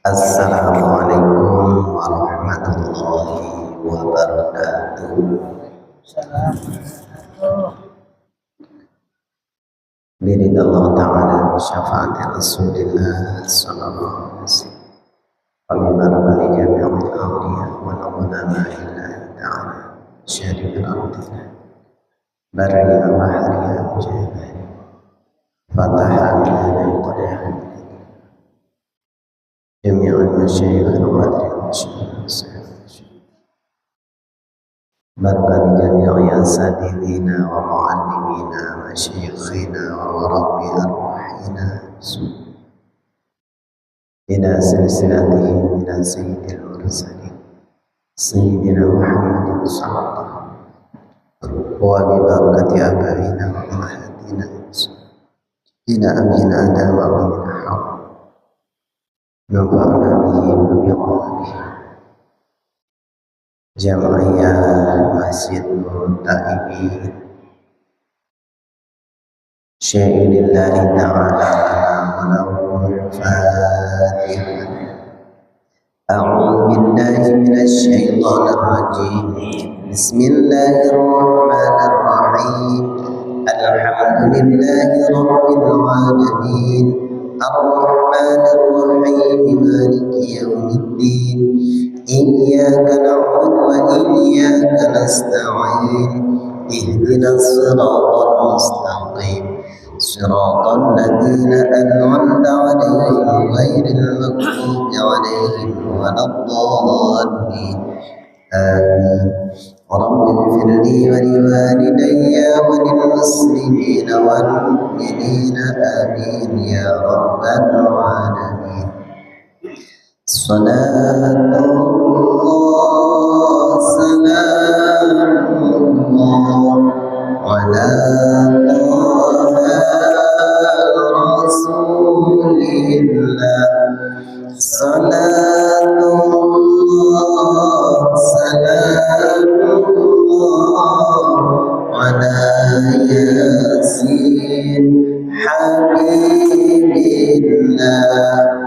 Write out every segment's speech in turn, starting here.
Assalamualaikum warahmatullahi wabarakatuh. Biridallah ta'ala syafaati Rasulillah sallallahu alaihi wasallam. Wa jami'il awliya wal ulama illahi ta'ala syarikul ardi barriya bahriya jabal fataha min qadih jami'ul masyayikh بركة جميع أساتذتنا ومعلمينا وشيخنا وربي أرواحنا إلى سلسلتهم إلى سيد المرسلين سيدنا محمد صلى الله عليه وسلم وببركة آبائنا وأمهاتنا إلى أبينا آدم وأبينا حواء نفعنا بهم وبقلبهم Jamaah Masjid Muntahibin Syai'ilillahi ta'ala walawul Fatihah. A'udhu billahi minasyaitanir rajim. Bismillahirrahmanirrahim. Alhamdulillahi rabbil alamin. Ar-Rahmanir Rahim. Maliki yaumiddin. إياك نعبد وإياك نستعين اهدنا الصراط المستقيم صراط الذين أنعمت عليهم غير المغضوب عليهم ولا الضالين آمين. رب اغفر لي ولوالدي وللمسلمين والمؤمنين آمين يا رب العالمين. صلاة الله سلام الله على طه رسول الله. صلاة الله سلام الله على ياسين حبيب الله.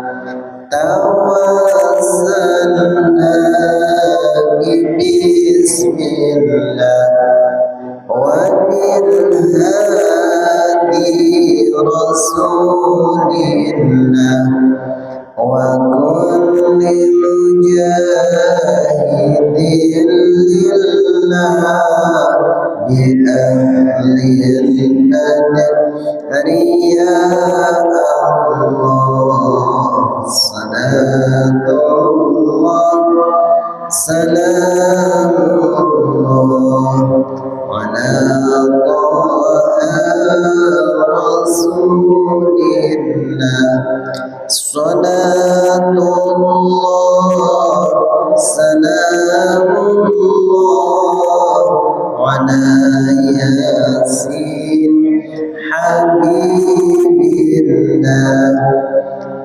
توسلنا بسم الله وبالهادي رسول الله وكل مجاهد لله بأهل البدر يا الله. صلاة الله سلام الله على طه رسول الله. صلاة الله سلام الله على ياسين حبيب الله.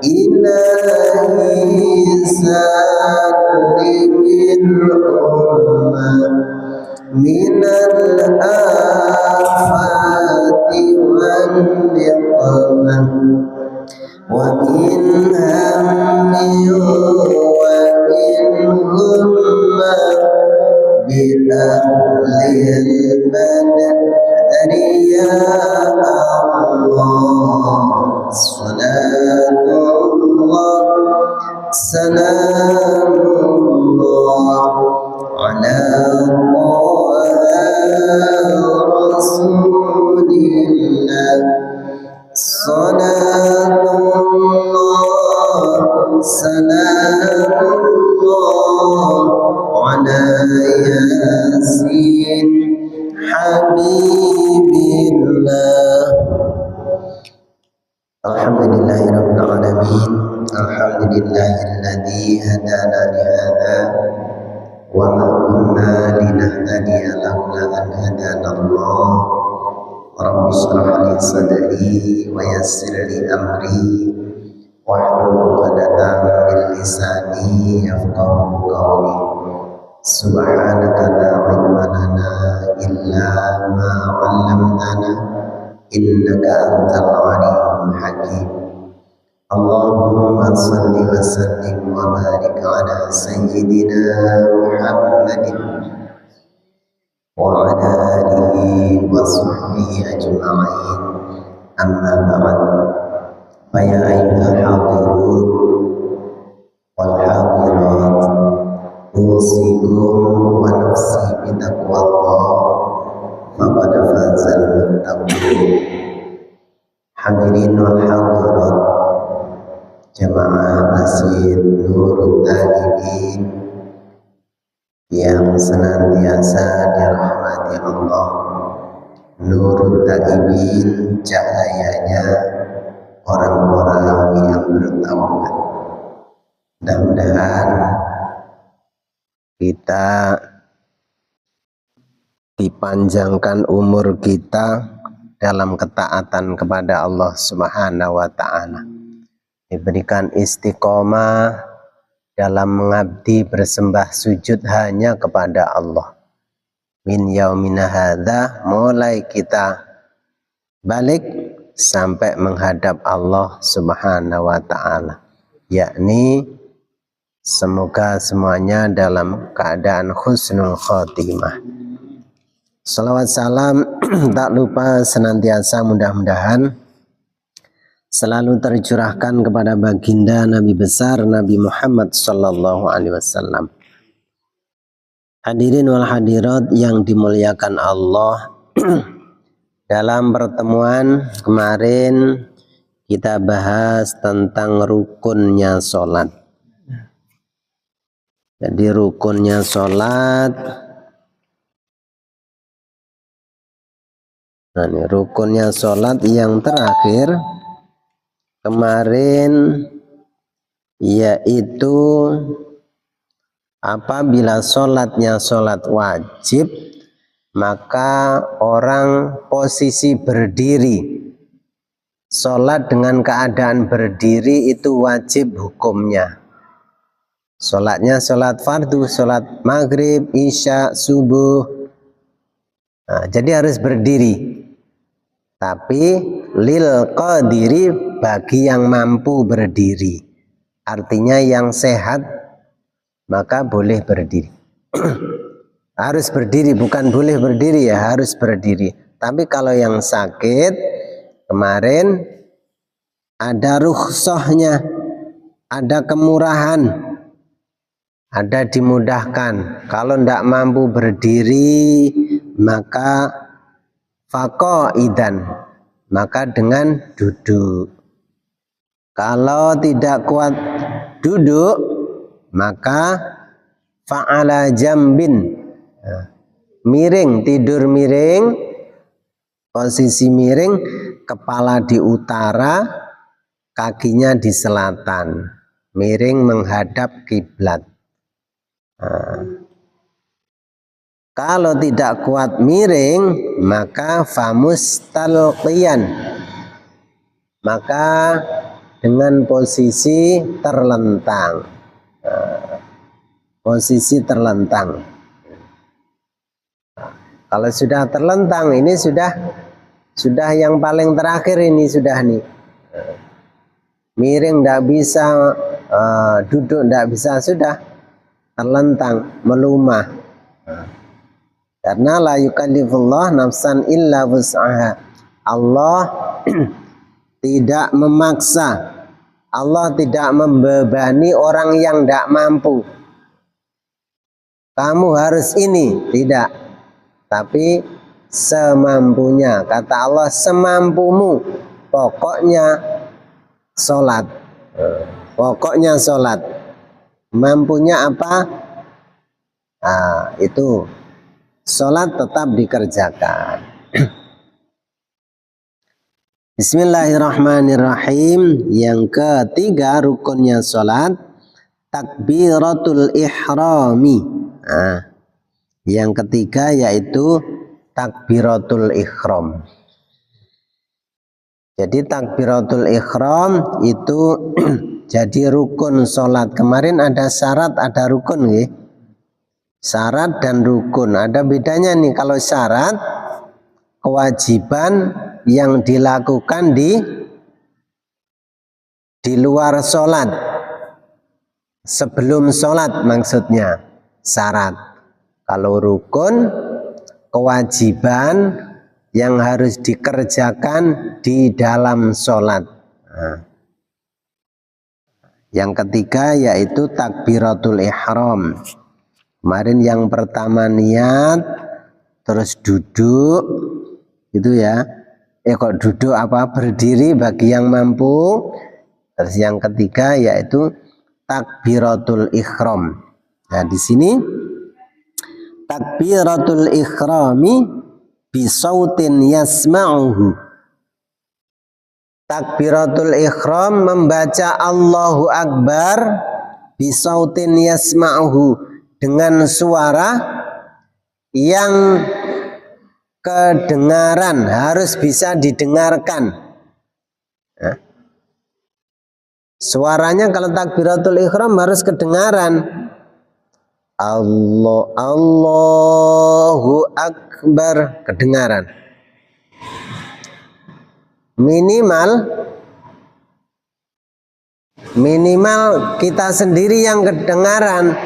إلهي سلم الأمة من الآفات والنقمة ومن هم ومن غمة بأهل البدر يا الله. صلاة الله سلام الله على طه رسول الله. صلاة الله سلام الله على ياسين حبيب الله. Alhamdulillahi rabbil alamin. Alhamdulillahilladzi hadana li hadza wa ma kunna linahtadiya laula an hadana Allah. Rabbi shrah li sadri wa yassir li amri wahlul 'uqdatam min lisani yafqahu qawli. Subhanaka la ilma lana illa ma 'allamtana innaka antal alimul hakim. Allahumma salli وسلم وبارك على سيدنا محمد وعلى آله وصحبه أجمعين. أما بعد، فيا أيها الحاضرون والحاضرات، أوصيكم ونفسي بتقوى الله فقد فاز المتقون. Hadirin wal hadirat jemaah Masjid Nurul Talibin yang senantiasa dirahmati Allah. Nurul Talibin, cahayanya orang-orang yang bertaubat. Mudah-mudahan kita dipanjangkan umur kita dalam ketaatan kepada Allah Subhanahu wa ta'ala, diberikan istiqomah dalam mengabdi bersembah sujud hanya kepada Allah. Min yaumina hadza, mulai kita balik sampai menghadap Allah Subhanahu wa ta'ala, yakni semoga semuanya dalam keadaan husnul khotimah. Salawat salam tak lupa senantiasa mudah-mudahan selalu tercurahkan kepada baginda Nabi besar Nabi Muhammad sallallahu alaihi wasallam. Hadirin wal hadirat yang dimuliakan Allah, dalam pertemuan kemarin kita bahas tentang rukunnya sholat. Jadi rukunnya sholat, nah ini rukunnya sholat yang terakhir kemarin, yaitu apabila sholatnya sholat wajib, maka orang posisi berdiri, sholat dengan keadaan berdiri itu wajib hukumnya. Sholatnya sholat fardu, sholat maghrib, isya, subuh, nah, jadi harus berdiri. Tapi lil qadiri, bagi yang mampu berdiri, artinya yang sehat maka boleh berdiri. Harus berdiri, bukan boleh berdiri ya, harus berdiri. Tapi kalau yang sakit, kemarin ada rukhsahnya, ada kemurahan, ada dimudahkan. Kalau tidak mampu berdiri maka faqaidan, maka dengan duduk. Kalau tidak kuat duduk maka fa'ala jambin, miring, tidur miring, posisi miring, kepala di utara, kakinya di selatan, miring menghadap kiblat. Kalau tidak kuat miring maka famustalqiyan, maka dengan posisi terlentang. Posisi terlentang. Kalau sudah terlentang, ini sudah yang paling terakhir, ini sudah nih. Miring tidak bisa, duduk tidak bisa, sudah terlentang, melumah. Karena la yukallifullah nafsan illa wus'aha. Allah tidak memaksa, Allah tidak membebani orang yang tidak mampu. Kamu harus ini, tidak. Tapi semampunya, kata Allah, semampumu. Pokoknya sholat. Pokoknya sholat. Mampunya apa? Nah, itu sholat tetap dikerjakan. Bismillahirrahmanirrahim. Yang ketiga rukunnya sholat, takbiratul ihrami. Nah, yang ketiga yaitu takbiratul ihram. Jadi takbiratul ihram itu jadi rukun sholat. Kemarin ada syarat, ada rukun ya. Syarat dan rukun, ada bedanya nih. Kalau syarat, kewajiban yang dilakukan di luar sholat. sebelum sholat maksudnya syarat. Kalau rukun kewajiban yang harus dikerjakan di dalam sholat. Nah, yang ketiga yaitu takbiratul ihram. Kemarin yang pertama niat, terus duduk, gitu ya. Kok duduk apa berdiri bagi yang mampu. Terus yang ketiga yaitu takbiratul ihram. Nah di sini takbiratul ihrami bisautin yasma'uhu. Takbiratul ihram membaca Allahu Akbar bisautin yasma'uhu dengan suara yang kedengaran, harus bisa didengarkan. Nah, suaranya kalau takbiratul ihram harus kedengaran. Allahu Akbar, kedengaran. Minimal kita sendiri yang kedengaran.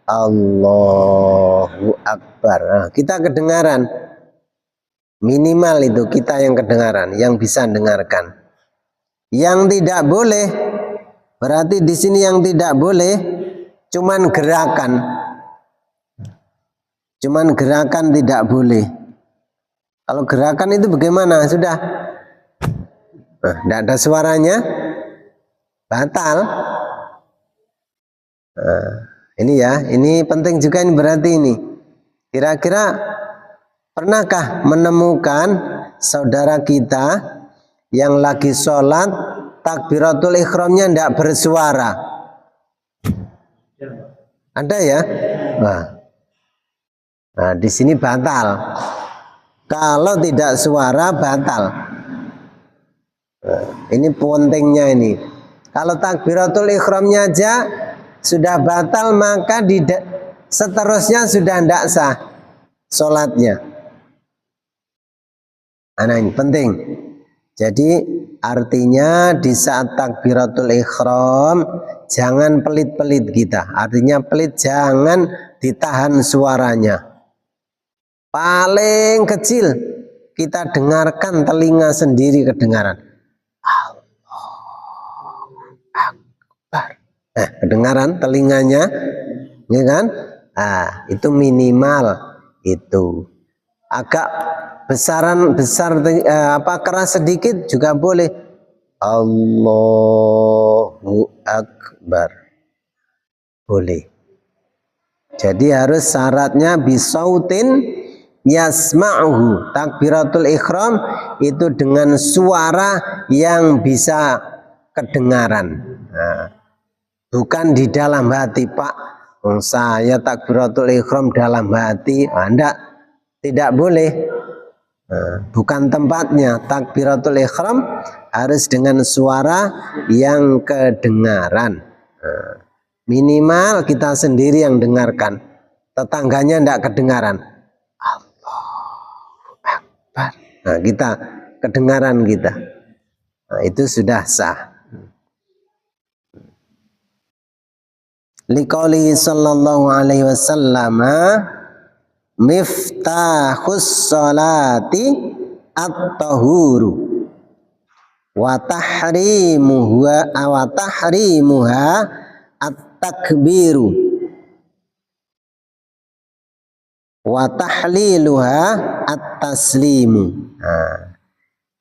Allahu Akbar. Nah, kita kedengaran. Minimal itu kita yang kedengaran, yang bisa dengarkan. Yang tidak boleh, berarti di sini yang tidak boleh cuman gerakan. Cuman gerakan tidak boleh. Kalau gerakan itu bagaimana? Sudah. Nah, tidak ada suaranya, batal. Nah, ini ya, ini penting juga ini berarti ini. Kira-kira pernahkah menemukan saudara kita yang lagi sholat takbiratul ihramnya tidak bersuara? Ada ya? Nah, di sini batal. Kalau tidak suara batal. Nah, ini pentingnya ini. Kalau takbiratul ihramnya aja sudah batal, maka seterusnya sudah tidak sah sholatnya. Nah, ini penting. Jadi artinya di saat takbiratul ihram jangan pelit-pelit kita. Artinya pelit, jangan ditahan suaranya. Paling kecil kita dengarkan, telinga sendiri kedengaran. Allahu Akbar. Kedengaran telinganya, ya kan? Nah, itu minimal itu. Agak besar keras sedikit juga boleh. Allahu Akbar. Boleh. Jadi harus syaratnya bisautin yasma'uhu. Takbiratul ihram itu dengan suara yang bisa kedengaran. Nah, bukan di dalam hati, Pak. Saya takbiratul ihram dalam hati. Tidak boleh. Bukan tempatnya. Takbiratul ihram harus dengan suara yang kedengaran. Minimal kita sendiri yang dengarkan. Tetangganya tidak kedengaran. Allahu Akbar. Nah, kita kedengaran kita. Nah, itu sudah sah. Liqauli sallallahu alaihi wasallam miftahus sholati at-tahuru wa tahrimuha at-takbiru wa tahliluha at-taslimu. Nah,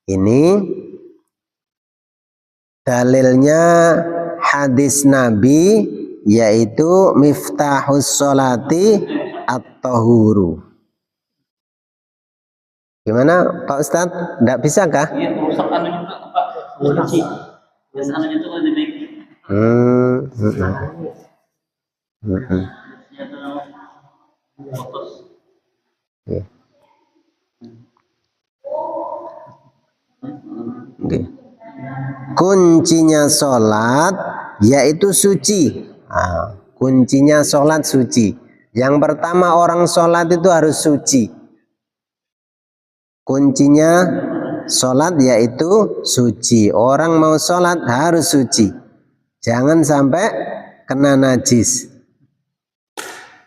ini dalilnya hadis Nabi, yaitu miftahus sholati at-tahuru. Gimana Pak Ustadz? Tidak bisa kah? Iya, rusak anunya Pak. Kunci. Biasa anunya itu lebih baik. Kuncinya sholat yaitu suci. Kuncinya sholat suci. Yang pertama, orang sholat itu harus suci. Kuncinya sholat yaitu suci. Orang mau sholat harus suci. Jangan sampai kena najis.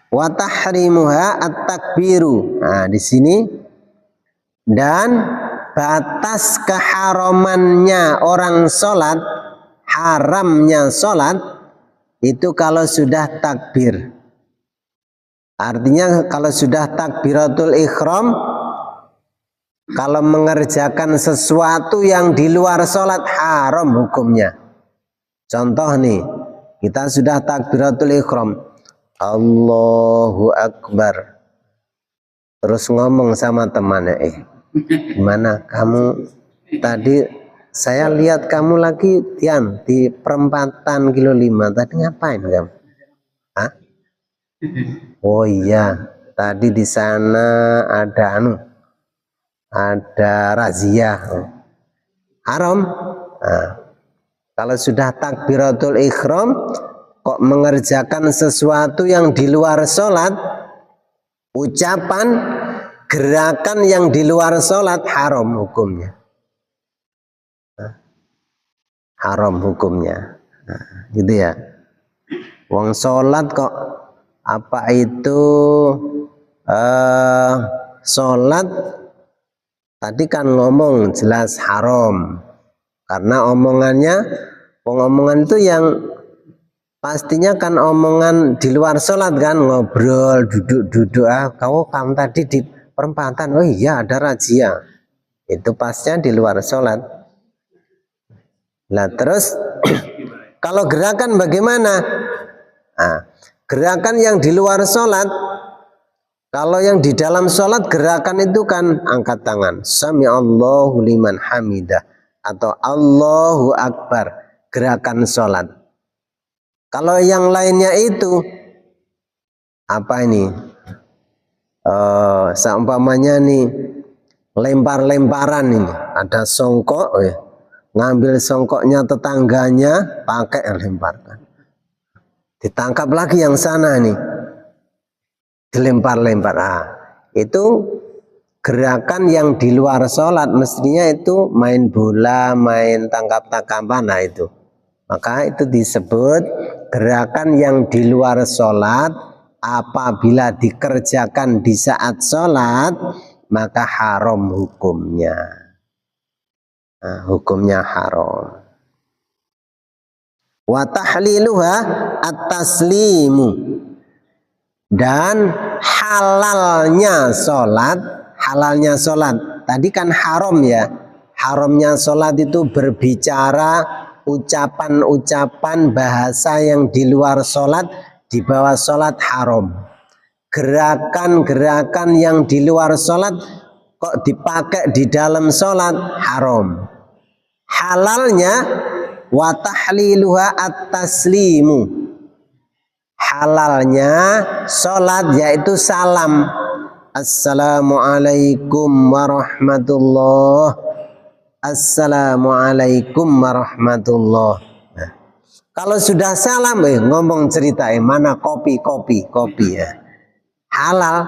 Wa tahrimuha at-takbiru. Nah, di sini dan batas keharamannya orang sholat, haramnya sholat itu kalau sudah takbir. Artinya kalau sudah takbiratul ihram, kalau mengerjakan sesuatu yang di luar sholat haram hukumnya. Contoh nih, kita sudah takbiratul ihram, Allahu Akbar. Terus ngomong sama temannya, gimana kamu tadi saya lihat kamu lagi Tian di perempatan kilo 5 tadi ngapain kamu? Hah? Oh iya, tadi di sana ada razia. Haram. Nah, kalau sudah takbiratul ihram kok mengerjakan sesuatu yang di luar sholat, ucapan, gerakan yang di luar sholat haram hukumnya. Haram hukumnya. Nah, gitu ya. Wong sholat kok apa itu sholat tadi kan ngomong jelas haram karena omongan itu yang pastinya kan omongan di luar sholat kan, ngobrol, duduk-duduk, kamu tadi di perempatan, oh iya ada razia, itu pastinya di luar sholat. Nah terus kalau gerakan bagaimana? Nah, gerakan yang di luar sholat, kalau yang di dalam sholat gerakan itu kan angkat tangan, Sami Allahu liman hamidah atau Allahu Akbar, gerakan sholat. Kalau yang lainnya itu apa ini? Seumpamanya nih lempar-lemparan ini, ada songkok, ngambil songkoknya tetangganya, pakai lemparkan. Ditangkap lagi yang sana nih, dilempar-lempar. Itu gerakan yang di luar sholat, mestinya itu main bola, main tangkap-tangkapan, nah itu. Maka itu disebut gerakan yang di luar sholat, apabila dikerjakan di saat sholat, maka haram hukumnya. Nah, hukumnya haram. Wa tahliluha at-taslimu, dan halalnya sholat tadi kan haram ya, haramnya sholat itu berbicara ucapan-ucapan bahasa yang di luar sholat, di bawah sholat haram. Gerakan-gerakan yang di luar sholat kok dipakai di dalam sholat haram. Halalnya wa tahliluha at-taslimu, halalnya sholat yaitu salam, assalamualaikum warahmatullah, assalamualaikum warahmatullah. Nah, kalau sudah salam ngomong cerita mana kopi ya, halal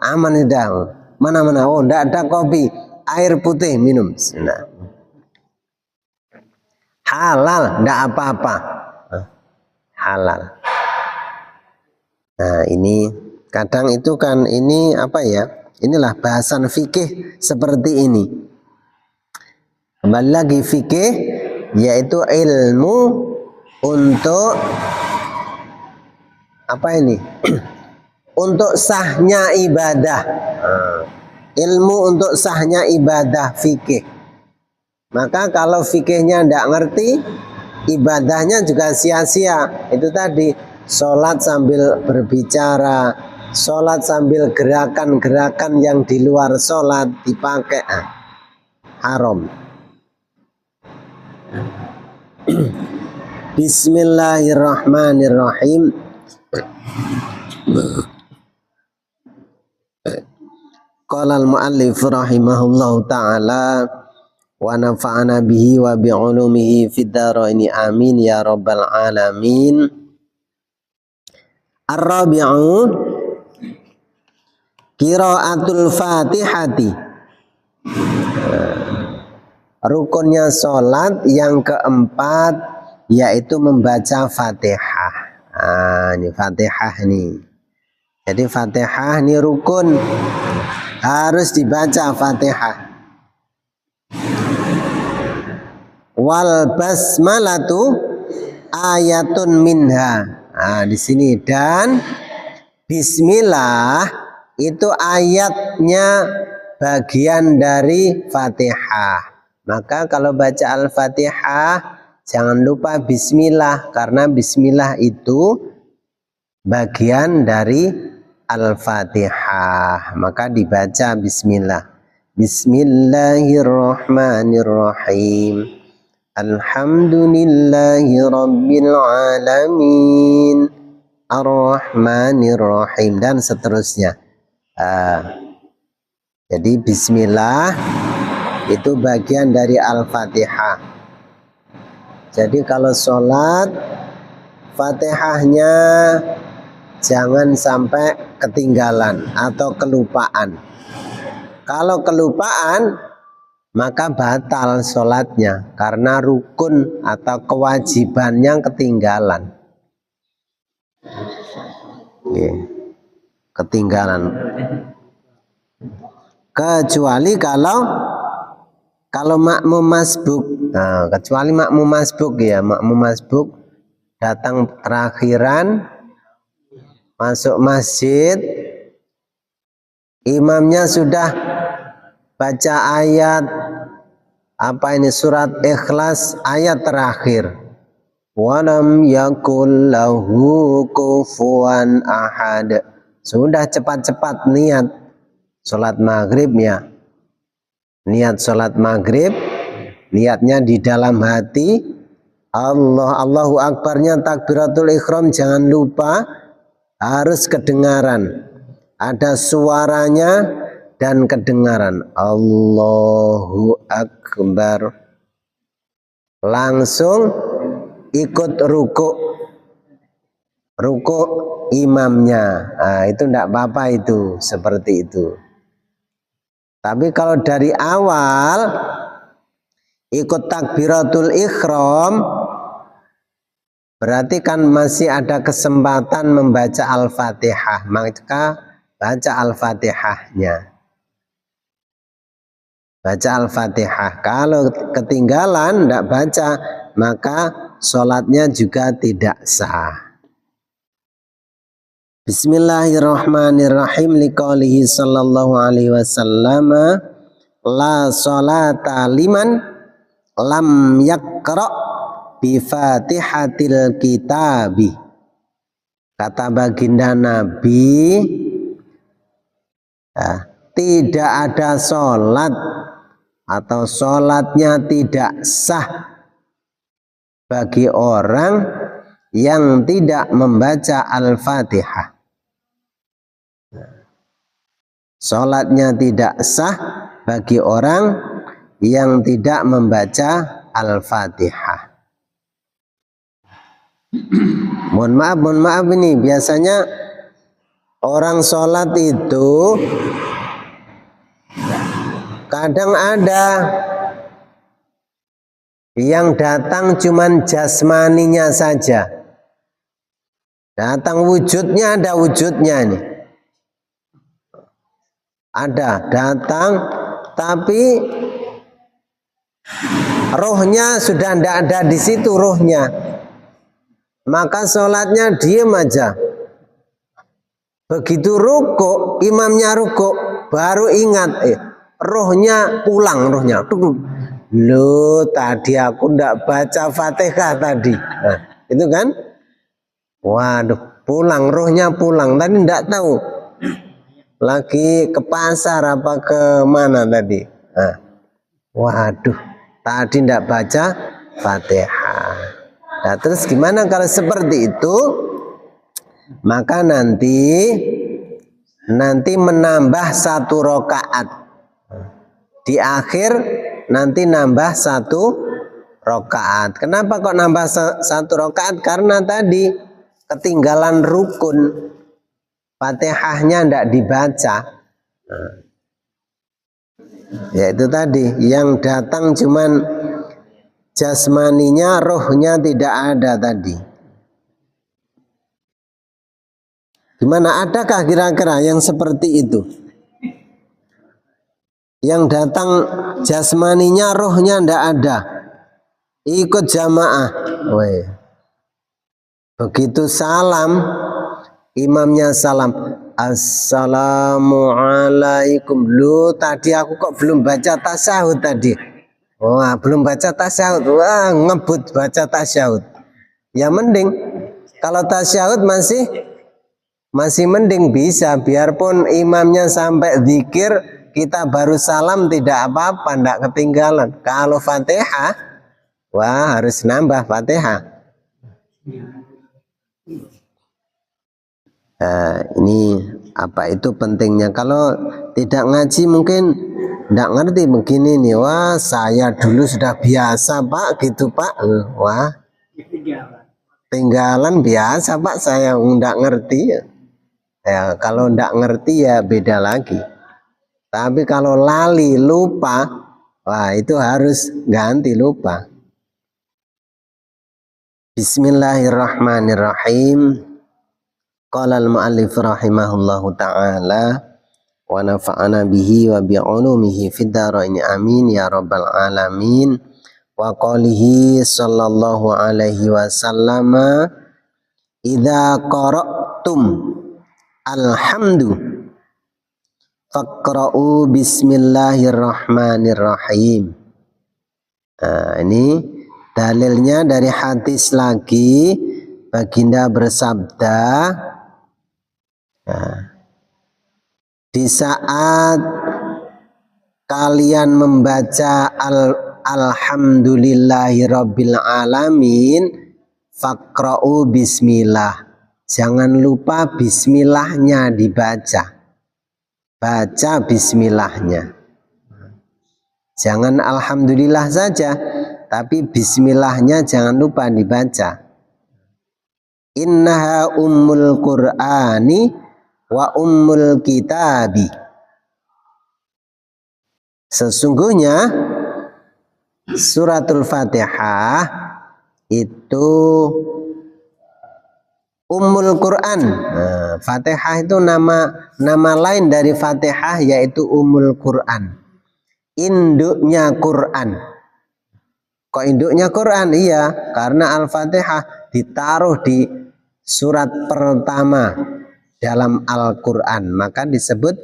aman udah, mana oh enggak ada kopi, air putih minum. Nah, halal, enggak apa-apa, halal. Nah ini kadang itu kan ini apa ya, inilah bahasan fikih seperti ini. Kembali lagi, fikih yaitu ilmu untuk apa ini? Untuk sahnya ibadah. Ilmu untuk sahnya ibadah fikih. Maka kalau fikihnya tidak ngerti, ibadahnya juga sia-sia. Itu tadi, sholat sambil berbicara, sholat sambil gerakan-gerakan yang di luar sholat dipakai, haram. Bismillahirrahmanirrahim. Qala al-muallif rahimahullahu ta'ala wa nafa'ana bihi wa bi'ulumihi fid dharaini amin ya rabbal alamin. Ar-rabi'u qiraatul fatihati, rukunnya sholat yang keempat yaitu membaca Fatihah. Ini Fatihah nih. Jadi Fatihah ini rukun, harus dibaca Fatihah. Wal basmalatu ayatun minha. Di sini, dan bismillah itu ayatnya bagian dari Fatihah. Maka kalau baca Al-Fatihah jangan lupa bismillah, karena bismillah itu bagian dari Al-Fatihah. Maka dibaca bismillah. Bismillahirrahmanirrahim. Alhamdulillahi rabbil alamin. Ar-Rahmanir-Rahim, dan seterusnya. Jadi bismillah itu bagian dari Al-Fatihah. Jadi kalau sholat, Fatihahnya jangan sampai ketinggalan atau kelupaan. Kalau kelupaan, maka batal sholatnya, karena rukun atau kewajibannya ketinggalan. Ketinggalan. Kecuali kalau makmum masbuk. Kecuali makmum masbuk ya, makmum masbuk datang terakhiran, masuk masjid, imamnya sudah baca ayat surat Ikhlas ayat terakhir. Walam yakul lahu kufuwan ahad. Sudah cepat-cepat niat sholat maghrib ya. Niat sholat maghrib, niatnya di dalam hati. Allahu Akbarnya takbiratul ihram jangan lupa, harus kedengaran. Ada suaranya dan kedengaran. Allahu Akbar. Langsung ikut ruku imamnya. Itu tidak apa-apa, itu seperti itu. Tapi kalau dari awal ikut takbiratul ihram, berarti kan masih ada kesempatan membaca Al-Fatihah, maka baca Al-Fatihahnya. Baca Al-Fatihah. Kalau ketinggalan tidak baca, maka sholatnya juga tidak sah. Bismillahirrahmanirrahim. Liqaulihi sallallahu alaihi wasallam, la sholata liman lam yaqra bi fatihatil kitabi. Kata baginda Nabi, tidak ada sholat atau sholatnya tidak sah bagi orang yang tidak membaca Al-Fatihah. Sholatnya tidak sah bagi orang yang tidak membaca Al-Fatihah. Mohon maaf ini biasanya orang sholat itu kadang ada yang datang cuman jasmaninya saja, datang wujudnya, ada wujudnya nih, ada datang tapi rohnya sudah tidak ada di situ, rohnya, maka sholatnya diem aja. Begitu ruku, imamnya ruku, baru ingat rohnya pulang, rohnya. Loh, tadi aku ndak baca Fatihah tadi. Itu kan? Waduh, pulang, rohnya pulang. Tadi ndak tahu. Lagi ke pasar apa ke mana tadi? Waduh, tadi ndak baca Fatihah. Nah, terus gimana kalau seperti itu? Maka nanti menambah 1 rakaat. Di akhir nanti nambah 1 rakaat. Kenapa kok nambah 1 rakaat? Karena tadi ketinggalan rukun, Fatihahnya tidak dibaca. Ya itu tadi, yang datang cuman jasmaninya, rohnya tidak ada tadi. Gimana, adakah kira-kira yang seperti itu? Yang datang jasmaninya, rohnya ndak ada, ikut jamaah. Woi. Begitu salam, imamnya salam, assalamualaikum. Lu tadi aku kok belum baca tasyahud tadi. Wah, belum baca tasyahud. Wah, ngebut baca tasyahud. Ya mending kalau tasyahud masih mending bisa, biarpun imamnya sampai zikir, kita baru salam tidak apa-apa, tidak ketinggalan. Kalau Fatihah, wah harus nambah Fatihah. Nah, ini apa itu pentingnya. Kalau tidak ngaji mungkin tidak ngerti begini nih. Wah, saya dulu sudah biasa Pak, gitu Pak. Wah, tinggalan biasa Pak, saya tidak ngerti. Ya, kalau tidak ngerti ya beda lagi. Tapi kalau lali, lupa, wah itu harus ganti lupa. Bismillahirrahmanirrahim. Qala al-mu'allif rahimahullahu ta'ala wa nafa'ana bihi wa bi'ulumihi fid dharain amin ya rabbal alamin. Wa qalihi sallallahu alaihi wasallama idza qara'tum alhamdu faqra'u bismillahirrahmanirrahim. Nah, ini dalilnya dari hadis lagi. Baginda bersabda, nah, di saat kalian membaca alhamdulillahirabbil alamin faqra'u bismillah. Jangan lupa bismillahnya dibaca. Baca bismillahnya. Jangan alhamdulillah saja, tapi bismillahnya jangan lupa dibaca. Innaha ummul qur'ani wa ummul kitabi. Sesungguhnya suratul Fatihah itu ummul Quran. Nah, Fatihah itu nama lain dari Fatihah, yaitu ummul Quran. Induknya Quran. Kok induknya Quran? Iya, karena Al-Fatihah ditaruh di surat pertama dalam Al-Quran, maka disebut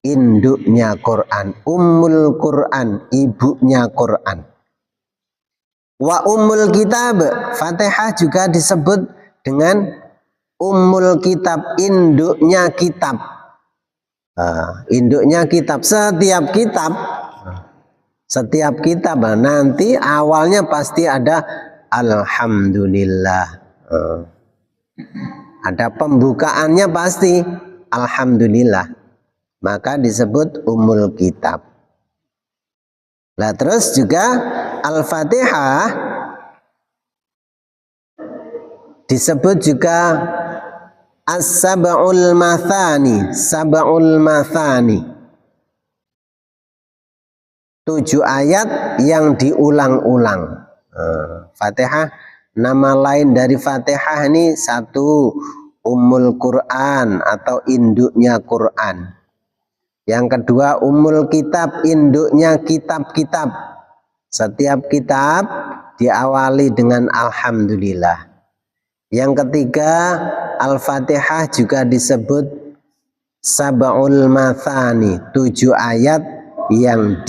induknya Quran. Ummul Quran, ibunya Quran. Wa ummul kitab, Fatihah juga disebut dengan ummul kitab, induknya kitab. Induknya kitab. Setiap kitab nanti awalnya pasti ada alhamdulillah. Ada pembukaannya pasti alhamdulillah. Maka disebut ummul kitab. Nah, terus juga Al-Fatihah disebut juga as-sab'ul mathani, sab'ul mathani. 7 ayat yang diulang-ulang. Fatihah, nama lain dari Fatihah ini satu, Ummul Quran atau induknya Quran. Yang kedua, Ummul Kitab, induknya kitab-kitab. Setiap kitab diawali dengan alhamdulillah. Yang ketiga, Al-Fatihah juga disebut sab'ul mathani, 7 ayat yang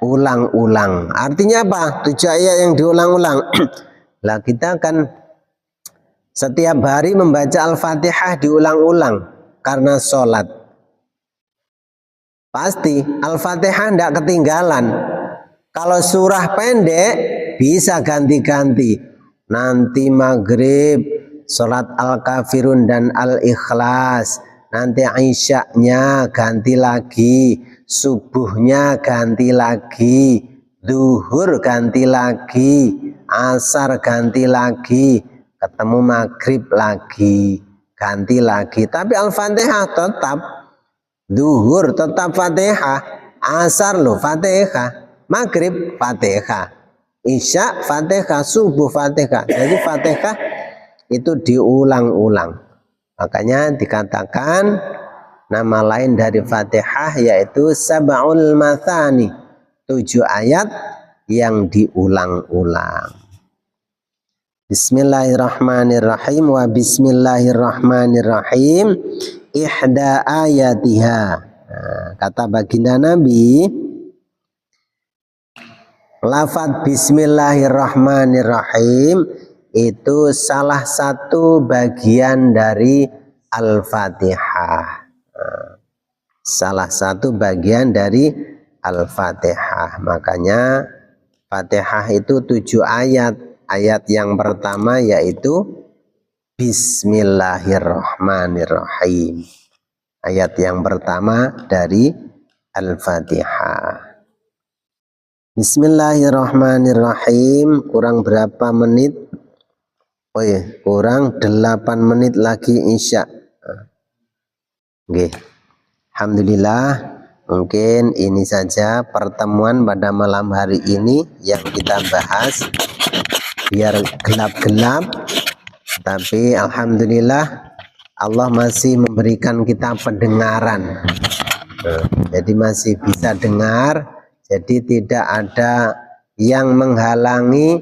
diulang-ulang. Artinya apa? 7 ayat yang diulang-ulang. Lah kita kan setiap hari membaca Al-Fatihah diulang-ulang karena sholat. Pasti Al-Fatihah tidak ketinggalan. Kalau surah pendek bisa ganti-ganti. Nanti maghrib sholat Al-Kafirun dan Al-Ikhlas. Nanti Isya-nya ganti lagi, subuhnya ganti lagi, zuhur ganti lagi, asar ganti lagi, ketemu maghrib lagi, ganti lagi. Tapi Al-Fatihah tetap, zuhur tetap Fatihah, asar loh Fatihah, maghrib Fatihah, Isya Fatihah, subuh Fatihah. Jadi Fatihah itu diulang-ulang. Makanya dikatakan nama lain dari Fatihah yaitu sab'ul mathani, 7 ayat yang diulang-ulang. Bismillahirrahmanirrahim wa bismillahirrahmanirrahim ihda ayatiha. Kata baginda Nabi, lafaz bismillahirrahmanirrahim itu salah satu bagian dari Al-Fatihah. Salah satu bagian dari Al-Fatihah. Makanya Fatihah itu 7 ayat. Ayat yang pertama yaitu Bismillahirrahmanirrahim. Ayat yang pertama dari Al-Fatihah. Bismillahirrahmanirrahim. Kurang berapa menit? Oh ya, kurang 8 menit lagi Isya. Oke. Alhamdulillah, mungkin ini saja pertemuan pada malam hari ini yang kita bahas. Biar gelap-gelap, tapi alhamdulillah Allah masih memberikan kita pendengaran. Jadi masih bisa dengar. Jadi tidak ada yang menghalangi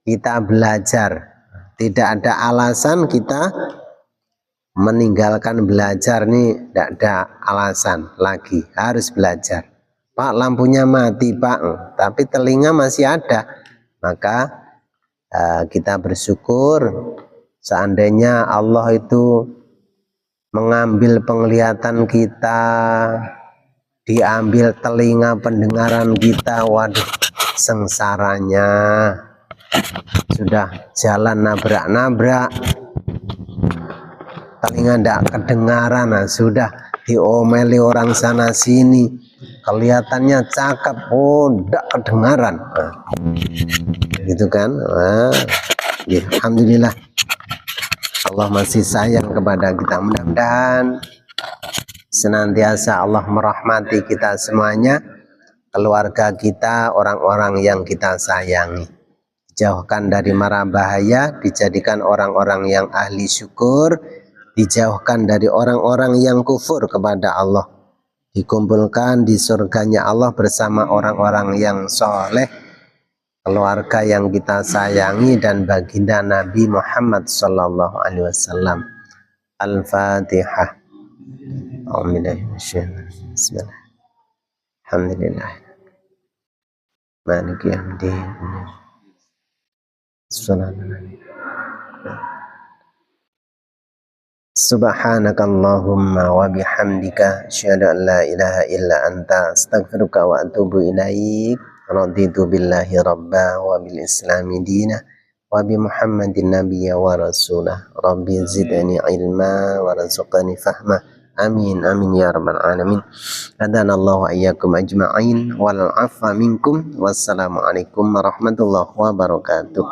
kita belajar. Tidak ada alasan kita meninggalkan belajar nih, tidak ada alasan lagi, harus belajar. Pak, lampunya mati Pak, tapi telinga masih ada. Maka kita bersyukur seandainya Allah itu mengambil penglihatan kita, diambil telinga pendengaran kita, waduh sengsaranya sudah jalan nabrak-nabrak, telinga tidak kedengaran, sudah diomeli orang sana sini, kelihatannya cakep, oh tidak kedengaran, gitu kan. Ya, alhamdulillah Allah masih sayang kepada kita. Mudah-mudahan senantiasa Allah merahmati kita semuanya, keluarga kita, orang-orang yang kita sayangi, dijauhkan dari mara bahaya, dijadikan orang-orang yang ahli syukur, dijauhkan dari orang-orang yang kufur kepada Allah, dikumpulkan di surganya Allah bersama orang-orang yang soleh, keluarga yang kita sayangi, dan baginda Nabi Muhammad sallallahu alaihi wasallam. Al-Fatihah. Bismillah. Alhamdulillah. Maliki yaumiddin. Subhanakallahumma wa bihamdika asyhadu an la ilaha illa anta astaghfiruka wa atubu ilaik. Raditu billahi rabba wa bil islami dina wa bi Muhammadin nabiyya wa rasulah. Rabbi zidni ilma wa razuqni fahma. Amin amin ya rabbal alamin. Hadanallahu ayyakum ajma'in wal afwa minkum. Wassalamu alaikum warahmatullahi wabarakatuh.